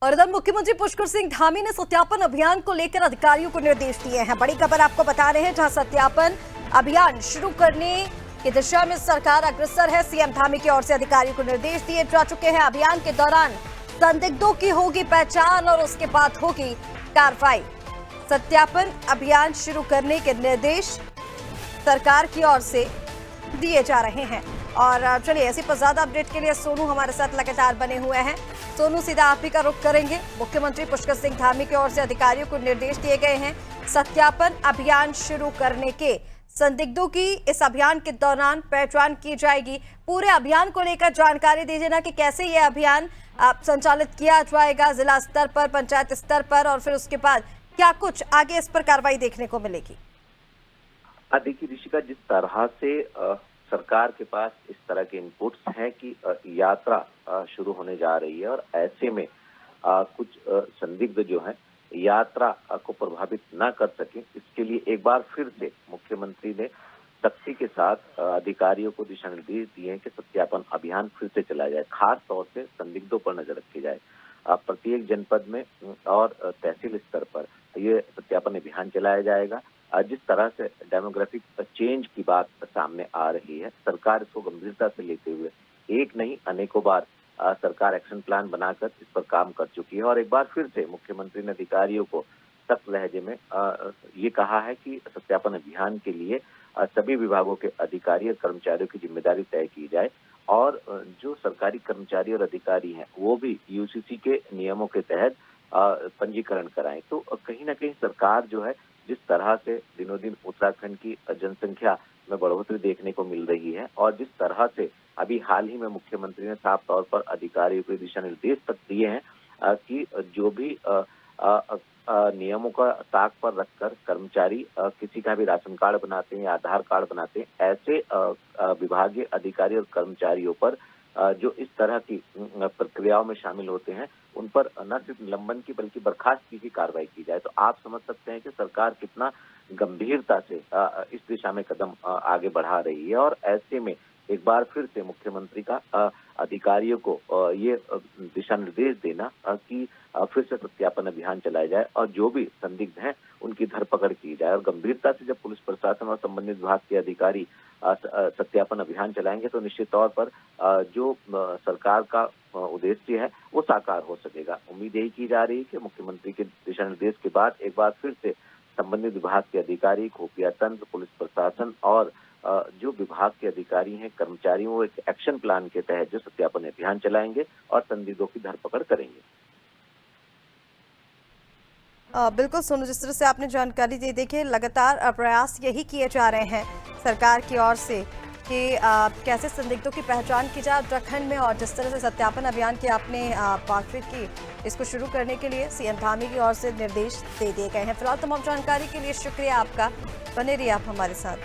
और इधर मुख्यमंत्री पुष्कर सिंह धामी ने सत्यापन अभियान को लेकर अधिकारियों को निर्देश दिए हैं। बड़ी खबर आपको बता रहे हैं, जहां सत्यापन अभियान शुरू करने की दिशा में सरकार अग्रसर है। सीएम धामी की ओर से अधिकारियों को निर्देश दिए जा चुके हैं। अभियान के दौरान संदिग्धों की होगी पहचान और उसके बाद होगी कार्रवाई। सत्यापन अभियान शुरू करने के निर्देश सरकार की ओर से दिए जा रहे हैं। और चलिए, ऐसी पर ज्यादा अपडेट के लिए सोनू हमारे साथ लगातार बने हुए हैं। सोनू, सीधा आप ही का रुख करेंगे। मुख्यमंत्री पुष्कर सिंह धामी की ओर से अधिकारियों को निर्देश दिए गए हैं सत्यापन अभियान शुरू करने के। संदिग्धों की इस अभियान के दौरान पहचान की जाएगी। पूरे अभियान को लेकर जानकारी दीजिए ना कि कैसे ये अभियान संचालित किया जाएगा, जिला स्तर पर, पंचायत स्तर पर, और फिर उसके बाद क्या कुछ आगे इस पर कार्रवाई देखने को मिलेगी। देखिए ऋषिका, जिस तरह से सरकार के पास इस तरह के इनपुट्स हैं कि यात्रा शुरू होने जा रही है और ऐसे में कुछ संदिग्ध जो हैं यात्रा को प्रभावित ना कर सके, इसके लिए एक बार फिर से मुख्यमंत्री ने सख्ती के साथ अधिकारियों को दिशा निर्देश दिए हैं कि सत्यापन अभियान फिर से चलाया जाए। खास तौर से संदिग्धों पर नजर रखी जाए। प्रत्येक जनपद में और तहसील स्तर पर ये सत्यापन अभियान चलाया जाएगा। जिस तरह से डेमोग्राफिक चेंज की बात सामने आ रही है, सरकार इसको गंभीरता से लेते हुए एक नहीं अनेकों बार सरकार एक्शन प्लान बनाकर इस पर काम कर चुकी है। और एक बार फिर से मुख्यमंत्री ने अधिकारियों को सख्त लहजे में ये कहा है कि सत्यापन अभियान के लिए सभी विभागों के अधिकारी और कर्मचारियों की जिम्मेदारी तय की जाए और जो सरकारी कर्मचारी और अधिकारी हैं वो भी यूसीसी के नियमों के तहत पंजीकरण कराएं। तो कहीं ना कहीं सरकार जो है, जिस तरह से दिनों दिन उत्तराखंड की जनसंख्या में बढ़ोतरी देखने को मिल रही है और जिस तरह से अभी हाल ही में मुख्यमंत्री ने साफ तौर पर अधिकारियों को दिशा निर्देश तक दिए हैं कि जो भी नियमों का ताक पर रखकर कर्मचारी किसी का भी राशन कार्ड बनाते हैं या आधार कार्ड बनाते हैं, ऐसे विभागीय अधिकारी और कर्मचारियों पर जो इस तरह की प्रक्रियाओं में शामिल होते हैं उन पर न सिर्फ निलंबन की बल्कि बर्खास्तगी की कार्रवाई की जाए। तो आप समझ सकते हैं कि सरकार कितना गंभीरता से इस दिशा में कदम आगे बढ़ा रही है। और ऐसे में एक बार फिर से मुख्यमंत्री का अधिकारियों को ये दिशा निर्देश देना कि फिर से सत्यापन अभियान चलाया जाए और जो भी संदिग्ध हैं उनकी धरपकड़ की जाए। और गंभीरता से जब पुलिस प्रशासन और संबंधित विभाग के अधिकारी सत्यापन अभियान चलाएंगे तो निश्चित तौर पर जो सरकार का उद्देश्य है वो साकार हो सकेगा। उम्मीद यही की जा रही है कि मुख्यमंत्री के दिशा निर्देश के बाद एक बार फिर से संबंधित विभाग के अधिकारी, खुफिया तंत्र, पुलिस प्रशासन और जो विभाग के अधिकारी हैं, कर्मचारी, वो एक एक्शन प्लान के तहत जो सत्यापन अभियान चलाएंगे और संदिग्धों की धरपकड़ करेंगे। बिल्कुल सोनू, जिस तरह से आपने जानकारी दी, देखिए लगातार प्रयास यही किए जा रहे हैं सरकार की ओर से कि कैसे संदिग्धों की पहचान की जाए उत्तराखंड में। और जिस तरह से सत्यापन अभियान की आपने बातचीत की, इसको शुरू करने के लिए सीएम धामी की ओर से निर्देश दे दिए गए हैं। फिलहाल तमाम जानकारी के लिए शुक्रिया आपका। बने रहिए आप हमारे साथ।